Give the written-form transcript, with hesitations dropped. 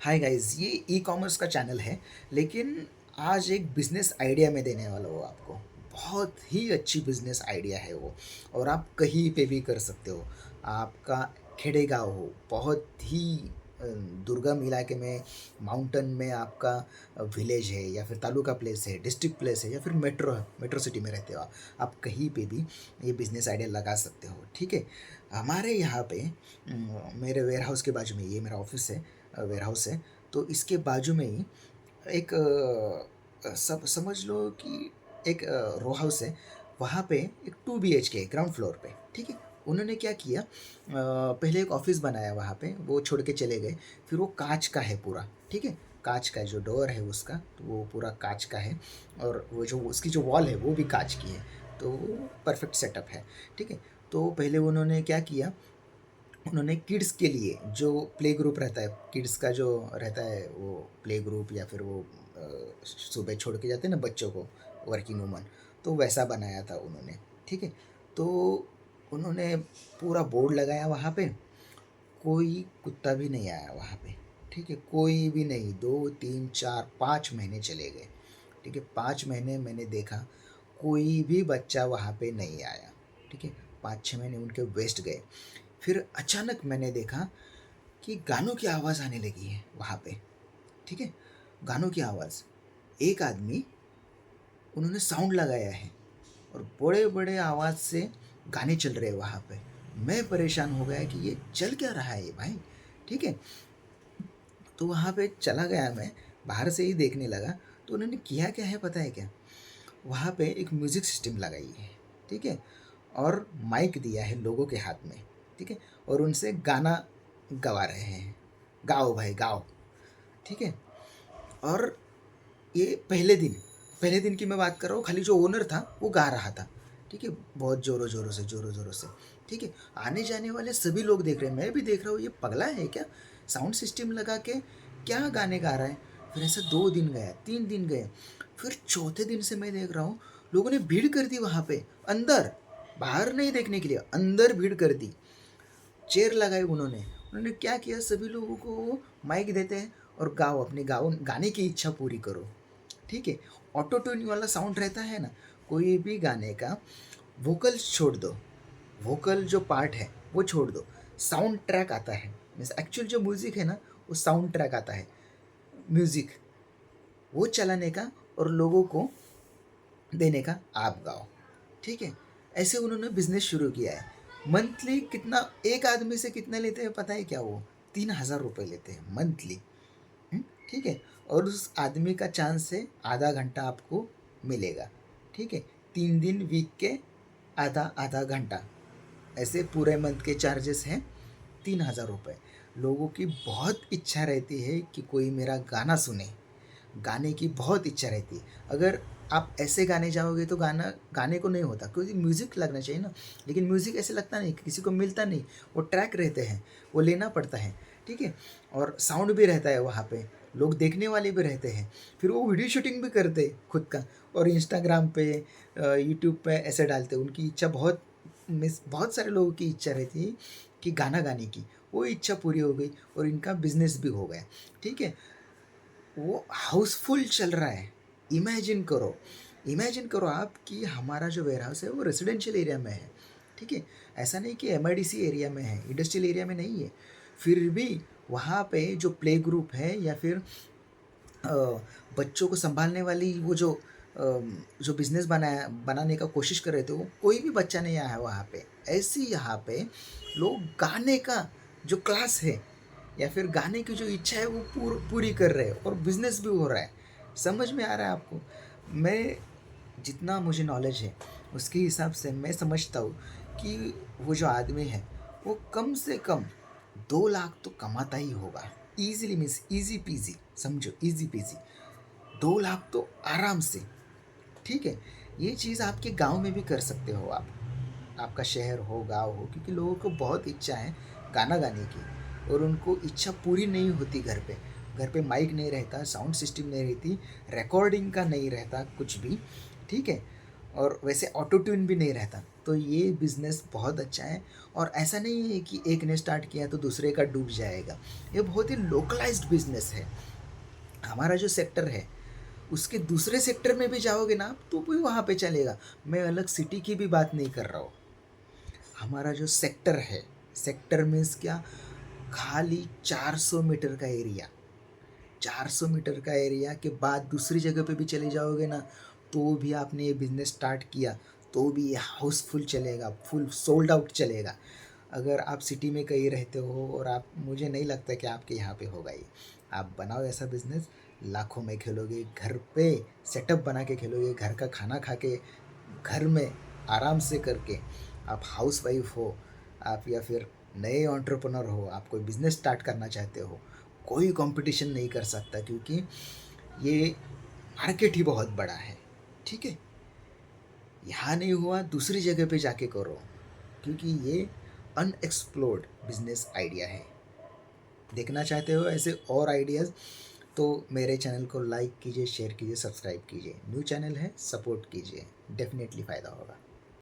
Hi guys, ये e commerce का channel है। लेकिन आज एक बिजनेस आइडिया मैं देने वाला हूँ आपको। बहुत ही अच्छी बिजनेस आइडिया है वो, और आप कहीं पे भी कर सकते हो। आपका खेड़े गाँव हो, बहुत ही दुर्गम इलाके में, माउंटेन में आपका विलेज है, या फिर तालुका प्लेस है, डिस्ट्रिक्ट प्लेस है, या फिर मेट्रो सिटी में रहते हो आप कहीं पे भी ये बिजनेस आइडिया लगा सकते हो। ठीक है। हमारे यहाँ पे मेरे वेयर हाउस के बाजू में, ये मेरा ऑफिस है, वेयर हाउस है। तो इसके बाजू में ही एक सब समझ लो कि एक रो हाउस है। वहाँ पे एक 2 BHK है, ग्राउंड फ्लोर पे। ठीक है। उन्होंने क्या किया, पहले एक ऑफिस बनाया वहाँ पे, वो छोड़ के चले गए। फिर वो कांच का है पूरा। ठीक है। कांच का जो डोर है उसका, तो वो पूरा कांच का है। और वो जो उसकी जो वॉल है वो भी कांच की है। तो परफेक्ट सेटअप है। ठीक है। तो पहले उन्होंने क्या किया, उन्होंने किड्स के लिए जो प्ले ग्रुप रहता है, किड्स का जो रहता है वो प्ले ग्रुप, या फिर वो सुबह छोड़ के जाते हैं ना बच्चों को, वर्किंग वूमन, तो वैसा बनाया था उन्होंने। ठीक है। तो उन्होंने पूरा बोर्ड लगाया वहाँ पे। कोई कुत्ता भी नहीं आया वहाँ पे। ठीक है। कोई भी नहीं। 2 3 4 5 महीने चले गए। ठीक है। 5 महीने मैंने देखा, कोई भी बच्चा वहाँ पे नहीं आया। ठीक है। 5 6 महीने उनके वेस्ट गए। फिर अचानक मैंने देखा कि गानों की आवाज़ आने लगी है वहाँ पे। ठीक है। गानों की आवाज़, एक आदमी, उन्होंने साउंड लगाया है, और बड़े बड़े आवाज़ से गाने चल रहे हैं वहाँ पे। मैं परेशान हो गया कि ये चल क्या रहा है ये भाई। ठीक है। तो वहाँ पे चला गया मैं, बाहर से ही देखने लगा। तो उन्होंने किया क्या है पता है क्या, वहाँ पे एक म्यूज़िक सिस्टम लगाई है। ठीक है। और माइक दिया है लोगों के हाथ में। ठीक है। और उनसे गाना गवा रहे हैं, गाओ भाई गाओ। ठीक है। और ये पहले दिन की मैं बात कर रहा हूँ। खाली जो ओनर था वो गा रहा था। ठीक है। बहुत जोरों जोरों से। ठीक है। आने जाने वाले सभी लोग देख रहे हैं, मैं भी देख रहा हूँ, ये पगला है क्या, साउंड सिस्टम लगा के क्या गाने गा रहा है। फिर ऐसे 2 दिन गया, 3 दिन गए। फिर चौथे दिन से मैं देख रहा हूँ, लोगों ने भीड़ कर दी वहाँ पे अंदर। बाहर नहीं देखने के लिए, अंदर भीड़ कर दी। चेयर लगाई उन्होंने। उन्होंने क्या किया, सभी लोगों को माइक देते हैं, और गाओ, अपने गाओ, गाने की इच्छा पूरी करो। ठीक है। ऑटो ट्यून वाला साउंड रहता है ना, कोई भी गाने का वोकल छोड़ दो, वोकल जो पार्ट है वो छोड़ दो, साउंड ट्रैक आता है। मीन्स एक्चुअल जो म्यूज़िक है ना, वो साउंड ट्रैक आता है, म्यूज़िक वो चलाने का, और लोगों को देने का, आप गाओ। ठीक है। ऐसे उन्होंने बिजनेस शुरू किया है। मंथली कितना, एक आदमी से कितना लेते हैं पता है क्या, वो 3,000 रुपये लेते हैं मंथली। ठीक है। और उस आदमी का चांस है आधा घंटा आपको मिलेगा। ठीक है। 3 दिन वीक के, आधा आधा घंटा, ऐसे पूरे मंथ के चार्जेस हैं 3,000 रुपये। लोगों की बहुत इच्छा रहती है कि कोई मेरा गाना सुने, गाने की बहुत इच्छा रहती है। अगर आप ऐसे गाने जाओगे तो गाना गाने को नहीं होता, क्योंकि म्यूज़िक लगना चाहिए ना। लेकिन म्यूज़िक ऐसे लगता नहीं, किसी को मिलता नहीं। वो ट्रैक रहते हैं, वो लेना पड़ता है। ठीक है। और साउंड भी रहता है वहाँ पे, लोग देखने वाले भी रहते हैं। फिर वो वीडियो शूटिंग भी करते हैं खुद का, और इंस्टाग्राम पे, यूट्यूब पे ऐसे डालते हैं। उनकी इच्छा बहुत, मिस बहुत सारे लोगों की इच्छा रहती है कि गाना गाने की, वो इच्छा पूरी हो गई, और इनका बिजनेस भी हो गया। ठीक है। वो हाउसफुल चल रहा है। इमेजिन करो, इमेजिन करो आप कि हमारा जो वेयर हाउस है वो रेजिडेंशियल एरिया में है। ठीक है। ऐसा नहीं कि एमआईडीसी एरिया में है, इंडस्ट्रियल एरिया में नहीं है। फिर भी वहाँ पे जो प्ले ग्रुप है, या फिर अ, बच्चों को संभालने वाली वो जो बिजनेस बनाने का कोशिश कर रहे थे, वो कोई भी बच्चा नहीं आया है वहाँ पे। ऐसे ही यहाँ पे लोग गाने का जो क्लास है, या फिर गाने की जो इच्छा है वो पूरी कर रहे हैं, और बिजनेस भी हो रहा है। समझ में आ रहा है आपको। मैं, जितना मुझे नॉलेज है उसके हिसाब से मैं समझता हूँ कि वो जो आदमी है वो कम से कम 2 लाख तो कमाता ही होगा। ईजिली, मीन्स ईजी पीजी, समझो, ईजी पीजी 2 लाख तो आराम से। ठीक है। ये चीज़ आपके गांव में भी कर सकते हो आप, आपका शहर हो, गांव हो, क्योंकि लोगों को बहुत इच्छा है गाना गाने की, और उनको इच्छा पूरी नहीं होती घर पे। घर पे माइक नहीं रहता, साउंड सिस्टम नहीं रहती, रिकॉर्डिंग का नहीं रहता कुछ भी। ठीक है। और वैसे ऑटो ट्यून भी नहीं रहता। तो ये बिज़नेस बहुत अच्छा है और ऐसा नहीं है कि एक ने स्टार्ट किया तो दूसरे का डूब जाएगा। ये बहुत ही लोकलाइज़्ड बिज़नेस है। हमारा जो सेक्टर है, उसके दूसरे सेक्टर में भी जाओगे ना आप, तो भी वहाँ पे चलेगा। मैं अलग सिटी की भी बात नहीं कर रहा हूँ। हमारा जो सेक्टर है, सेक्टर मीन्स क्या, खाली 400 मीटर का एरिया, 400 मीटर का एरिया के बाद दूसरी जगह पे भी चले जाओगे ना, तो भी आपने ये बिज़नेस स्टार्ट किया, तो भी ये हाउसफुल चलेगा, फुल सोल्ड आउट चलेगा। अगर आप सिटी में कहीं रहते हो और आप, मुझे नहीं लगता कि आपके यहाँ पे होगा ये। आप बनाओ ऐसा बिज़नेस, लाखों में खेलोगे, घर पे सेटअप बना के खेलोगे, घर का खाना खा के, घर में आराम से करके। आप हाउसवाइफ हो, आप या फिर नए एंटरप्रेन्योर हो, आप कोई बिज़नेस स्टार्ट करना चाहते हो, कोई कंपटीशन नहीं कर सकता, क्योंकि ये मार्केट ही बहुत बड़ा है। ठीक है? यहाँ नहीं हुआ दूसरी जगह पे जाके करो, क्योंकि ये अनएक्सप्लोर्ड बिजनेस आइडिया है। देखना चाहते हो ऐसे और आइडियाज़, तो मेरे चैनल को लाइक कीजिए, शेयर कीजिए, सब्सक्राइब कीजिए। न्यू चैनल है, सपोर्ट कीजिए, डेफिनेटली फ़ायदा होगा।